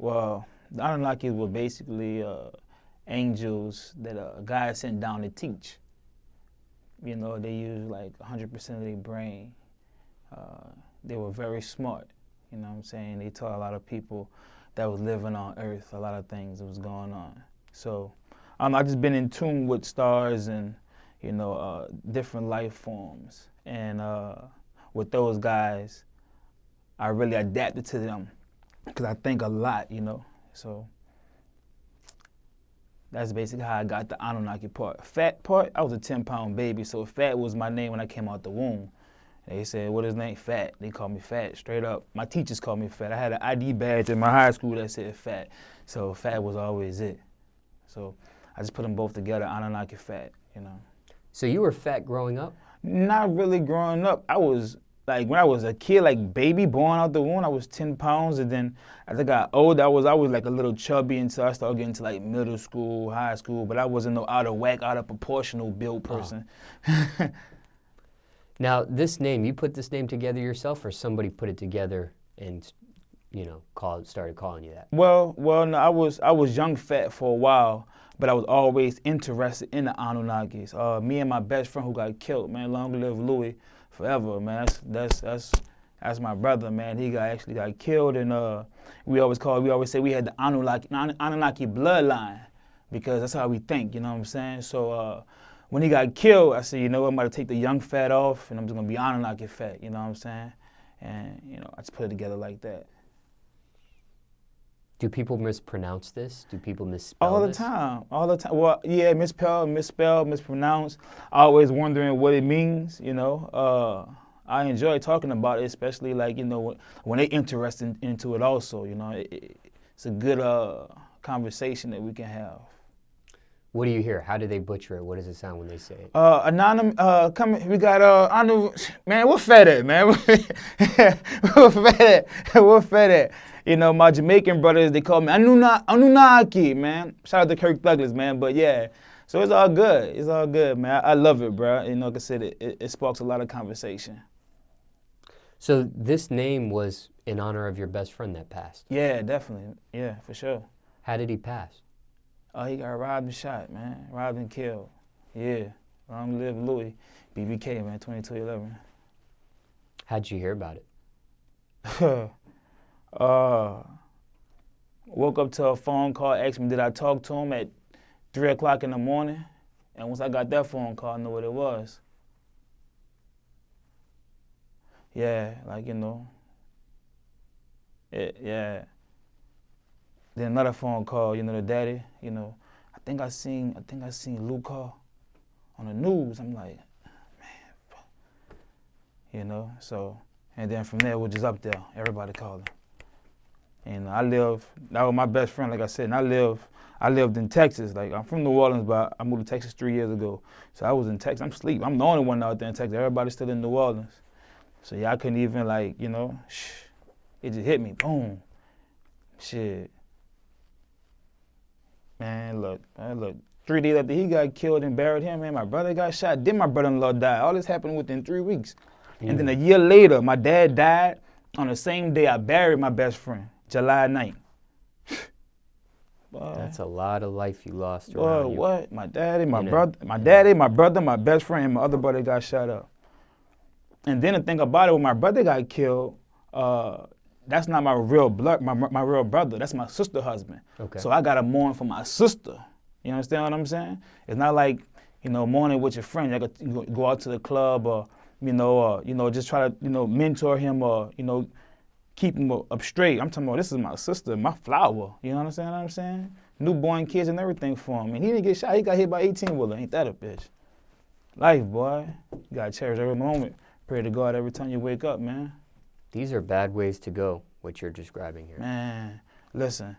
Well, the Anunnaki were basically angels that God sent down to teach. You know, they used like 100% of their brain. They were very smart. You know what I'm saying? They taught a lot of people that was living on Earth, a lot of things that was going on. So I just been in tune with stars and, you know, different life forms. And with those guys, I really adapted to them because I think a lot, you know. So that's basically how I got the Anunnaki part. Fat part, I was a 10-pound baby, so Fat was my name when I came out the womb. They said, what is his name? Fat. They called me Fat, straight up. My teachers called me Fat. I had an ID badge in my high school that said Fat, so Fat was always it. So I just put them both together, Annunaki Fat, you know. So you were fat growing up? Not really growing up. I was, like, when I was a kid, like baby, born out the womb, I was 10 pounds, and then as I got older, I was like a little chubby until I started getting to like middle school, high school, but I wasn't no out of whack, out of proportional build person. Oh. Now, this name, you put this name together yourself, or somebody put it together and, you know, started calling you that? Well, no, I was young Fat for a while, but I was always interested in the Anunnakis. Me and my best friend who got killed, man, long live Louis, forever, man. That's my brother, man. He actually got killed, and we always say we had the Anunnaki bloodline because that's how we think, you know what I'm saying? So when he got killed, I said, you know what, I'm about to take the young Fat off, and I'm just gonna be Anunnaki Fat, you know what I'm saying? And you know, I just put it together like that. Do people mispronounce this? Do people misspell all the this? time. Well, yeah, misspell, mispronounce. Always wondering what it means, you know. I enjoy talking about it, especially like, you know, when they interested into it also, you know. It's a good conversation that we can have. What do you hear? How do they butcher it? What does it sound when they say it? We got, man, we're fed at, man. We're fed at. You know, my Jamaican brothers, they call me Anunnaki, man. Shout out to Kirk Douglas, man, but yeah. So it's all good. It's all good, man. I love it, bro. You know, like I said, it sparks a lot of conversation. So this name was in honor of your best friend that passed? Yeah, definitely. Yeah, for sure. How did he pass? He got robbed and shot, man. Robbed and killed. Yeah. Long live Louis. BBK, man, 2211. How'd you hear about it? Woke up to a phone call, asked me did I talk to him at 3 o'clock in the morning. And once I got that phone call, I knew what it was. Yeah, like, you know. Yeah. Then another phone call, you know, the daddy, you know, I think I seen Luca on the news. I'm like, man, you know, so, and then from there, we're just up there, everybody calling. And that was my best friend, like I said, and I lived in Texas. Like, I'm from New Orleans, but I moved to Texas 3 years ago. So I was in Texas, I'm asleep. I'm the only one out there in Texas. Everybody's still in New Orleans. So yeah, I couldn't even, like, you know, it just hit me, boom, shit. Man, look, 3 days after he got killed and buried him, man, my brother got shot. Then my brother-in-law died. All this happened within 3 weeks. And then a year later, my dad died. On the same day I buried my best friend, July 9th. Boy. That's a lot of life you lost Boy, around you. What? My daddy, my brother, my best friend, and my other brother got shot up. And then the thing about it, when my brother got killed, that's not my real blood, my real brother. That's my sister's husband. Okay. So I gotta mourn for my sister. You understand what I'm saying? It's not like, you know, mourning with your friend. You gotta go out to the club or, you know, just try to, you know, mentor him or, you know, keep him up straight. I'm talking about this is my sister, my flower. You know what I'm saying? Newborn kids and everything for him. And he didn't get shot. He got hit by 18-wheeler. Ain't that a bitch? Life, boy. You gotta cherish every moment. Pray to God every time you wake up, man. These are bad ways to go, what you're describing here. Man, listen.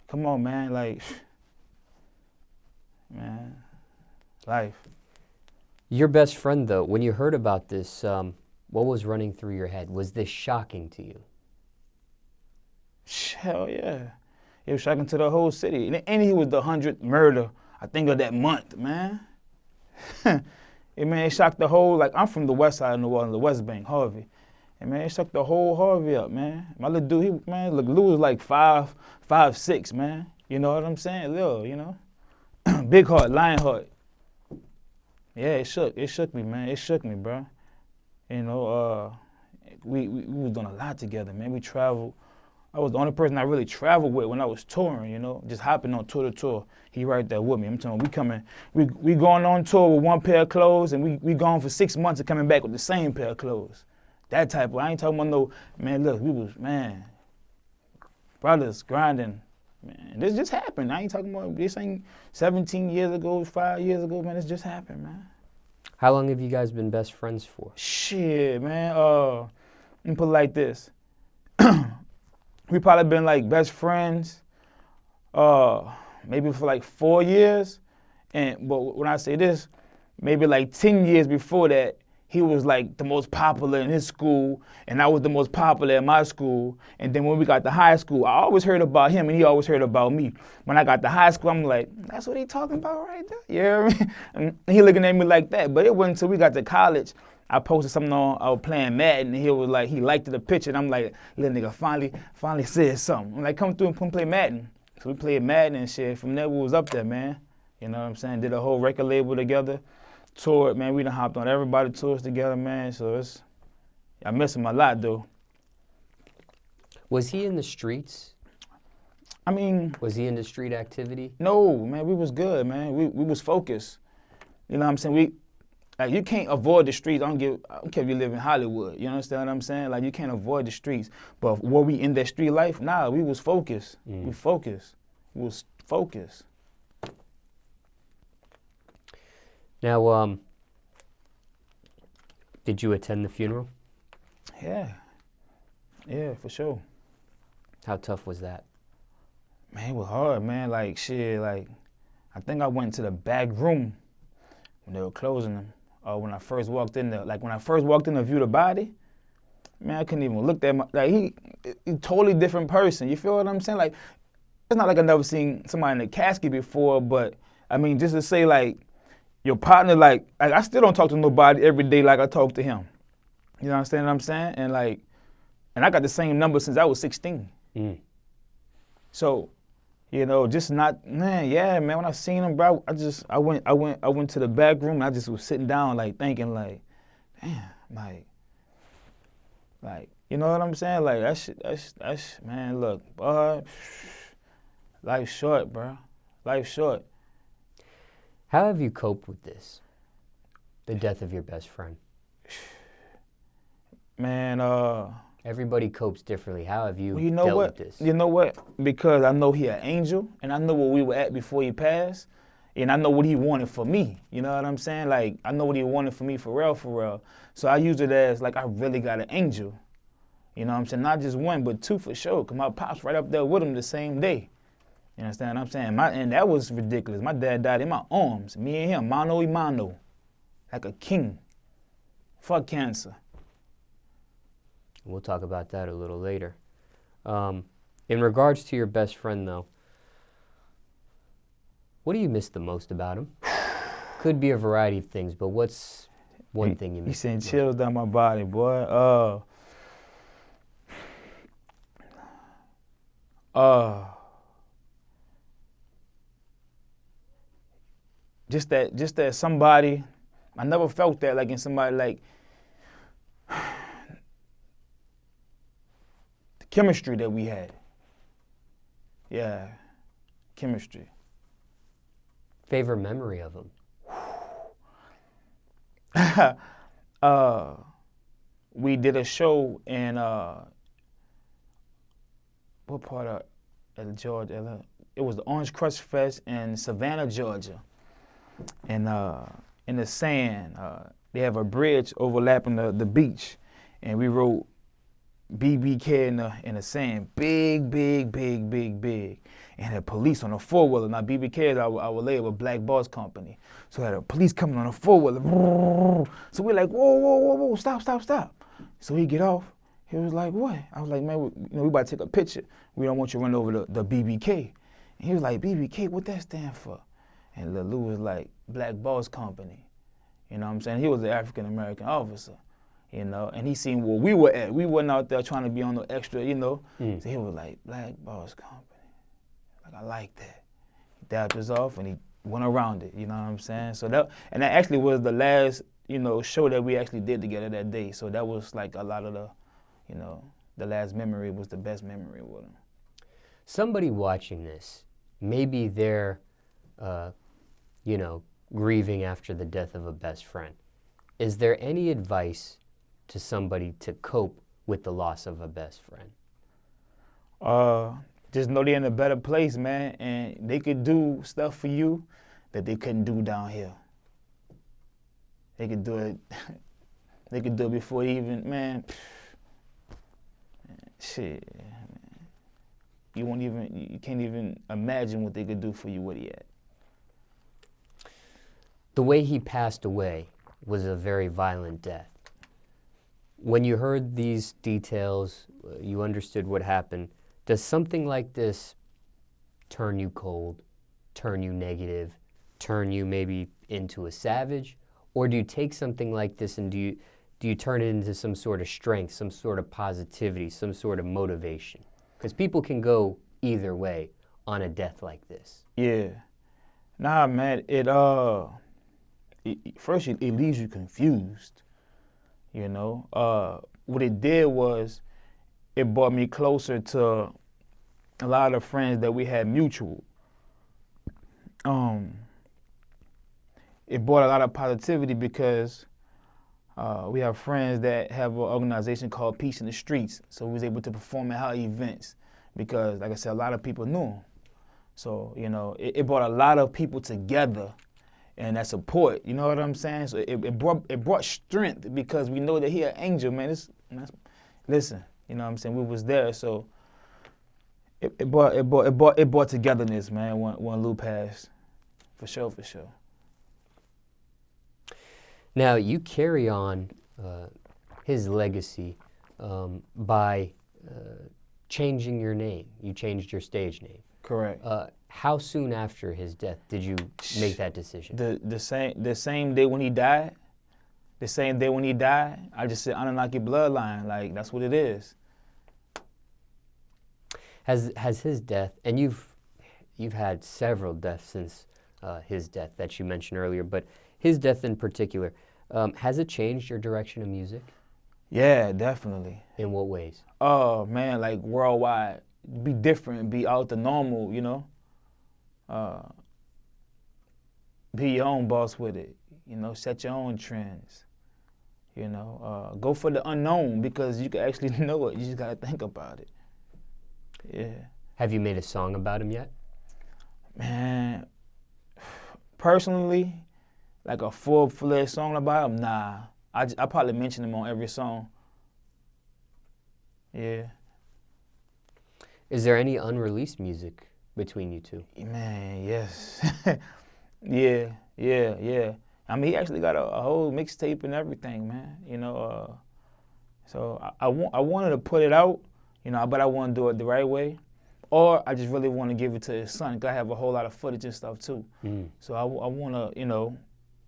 Come on, man. Like, man, life. Your best friend, though, when you heard about this, what was running through your head? Was this shocking to you? Hell yeah. It was shocking to the whole city. And he was the 100th murder, I think, of that month, man. It shocked the whole, like, I'm from the west side of New Orleans, the West Bank, Harvey. And man, it shook the whole Harvey up, man. My little dude, look, Lou was like 5'6", man. You know what I'm saying? Lil, you know? Big heart, lion heart. Yeah, it shook me, man. It shook me, bro. You know, we was doing a lot together, man. We traveled. I was the only person I really traveled with when I was touring, you know, just hopping on tour to tour. He right there with me. I'm telling you, we going on tour with one pair of clothes, and we gone for 6 months and coming back with the same pair of clothes. That type of, I ain't talking about no, man, look, we was, man, brothers grinding. Man, this just happened. I ain't talking about, this ain't 17 years ago, 5 years ago, man, this just happened, man. How long have you guys been best friends for? Shit, man, let me put it like this. We probably been like best friends, maybe for like 4 years. But when I say this, maybe like 10 years before that, he was like the most popular in his school, and I was the most popular in my school. And then when we got to high school, I always heard about him, and he always heard about me. When I got to high school, I'm like, that's what he talking about right there? You know what I mean? And he looking at me like that. But it wasn't until we got to college, I posted something on, I was playing Madden, and he was like, he liked the picture, and I'm like, little nigga finally said something. I'm like, come through and come play Madden. So we played Madden and shit. From there, we was up there, man. You know what I'm saying? Did a whole record label together. Toured, man. We done hopped on everybody tours together, man. So I miss him a lot, though. Was he in the streets? I mean, was he into street activity? No, man. We was good, man. We was focused. You know what I'm saying? Like, you can't avoid the streets. I don't care if you live in Hollywood. You understand what I'm saying? Like, you can't avoid the streets. But were we in that street life? Nah, we was focused. We focused. We was focused. Now, did you attend the funeral? Yeah. Yeah, for sure. How tough was that? Man, it was hard, man. Like, shit, like, I think I went to the back room when they were closing them. When I first walked in there, like when I first walked in to view the body, man, I couldn't even look at my, like he totally different person. You feel what I'm saying? Like, it's not like I've never seen somebody in a casket before, but I mean, just to say like, your partner, like I still don't talk to nobody every day like I talk to him. You understand what I'm saying? And like, and I got the same number since I was 16. So, you know, just not, man, yeah, man, when I seen him, bro, I went to the back room and I just was sitting down, like, thinking, like, damn, like, you know what I'm saying? Like, that's, man, look, boy, life's short, bro. Life's short. How have you coped with this, the death of your best friend? Man, everybody copes differently. How have you dealt with this? You know what? Because I know he an angel, and I know where we were at before he passed, and I know what he wanted for me. You know what I'm saying? Like, I know what he wanted for me for real, for real. So I use it as, like, I really got an angel. You know what I'm saying? Not just one, but two for sure, because my pop's right up there with him the same day. You understand what I'm saying? And that was ridiculous. My dad died in my arms, me and him, mano y mano, like a king. Fuck cancer. We'll talk about that a little later. In regards to your best friend, though, what do you miss the most about him? Could be a variety of things, but what's one thing you miss? He sent chills down my body, boy. Just that somebody, I never felt that like in somebody, like the chemistry that we had. Yeah, chemistry. Favorite memory of him? We did a show in what part of Georgia? It was the Orange Crush Fest in Savannah, Georgia. And in the sand, they have a bridge overlapping the beach, and we wrote BBK in the sand, big, and had police on a four-wheeler. Now BBK is our label, Black Boss Company. So had a police coming on a four-wheeler. So we're like, whoa, stop. So he get off. He was like, what? I was like, man, we about to take a picture. We don't want you to run over the BBK. And he was like, BBK, what that stand for? And Lou was like, Black Boss Company. You know what I'm saying? He was an African-American officer. you know, and he seen where we were at. We wasn't out there trying to be on no extra, you know. So he was like, Black Boss Company. Like, I like that. He dabbed us off and he went around it, you know what I'm saying? So that actually was the last, you know, show that we actually did together that day. So that was like a lot of the, you know, the last memory was the best memory with him. Somebody watching this, maybe they're, you know, grieving after the death of a best friend. Is there any advice to somebody to cope with the loss of a best friend? Just know they're in a better place, man, and they could do stuff for you that they couldn't do down here. They could do it. They could do it before even, man. Shit, man. You can't even imagine what they could do for you where he at. The way he passed away was a very violent death. When you heard these details, you understood what happened. Does something like this turn you cold, turn you negative, turn you maybe into a savage? Or do you take something like this and do you turn it into some sort of strength, some sort of positivity, some sort of motivation? Because people can go either way on a death like this. Yeah. Nah, man, first it leaves you confused, you know. What it did was it brought me closer to a lot of friends that we had mutual. It brought a lot of positivity because we have friends that have an organization called Peace in the Streets, so we was able to perform at our events because, like I said, a lot of people knew him. So, you know, it brought a lot of people together and that support, you know what I'm saying? So it brought strength because we know that he an angel, man. Listen, you know what I'm saying? We was there, so it brought togetherness, man, when Lou passed. For sure. Now, you carry on his legacy by changing your name. You changed your stage name. Correct. How soon after his death did you make that decision? The same day when he died. The same day when he died, I just said Anunnaki bloodline. Like, that's what it is. Has his death, and you've had several deaths since his death that you mentioned earlier, but his death in particular, has it changed your direction of music? Yeah, definitely. In what ways? Oh, man, like worldwide. Be different, be out the normal, you know? Be your own boss with it, you know? Set your own trends, you know? Go for the unknown because you can actually know it. You just got to think about it. Yeah. Have you made a song about him yet? Man, personally, like a full-fledged song about him, nah. I probably mention him on every song. Yeah. Is there any unreleased music between you two? Man, yes. Yeah. I mean, he actually got a whole mixtape and everything, man. You know, so I wanted to put it out, you know, but I want to do it the right way. Or I just really want to give it to his son, because I have a whole lot of footage and stuff too. So I want to, you know,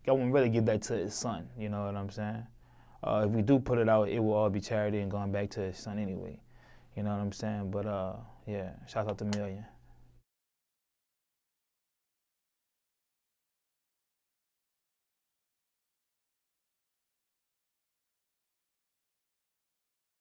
I want to really give that to his son, you know what I'm saying? If we do put it out, it will all be charity and going back to his son anyway. You know what I'm saying? But yeah, shout out to Million.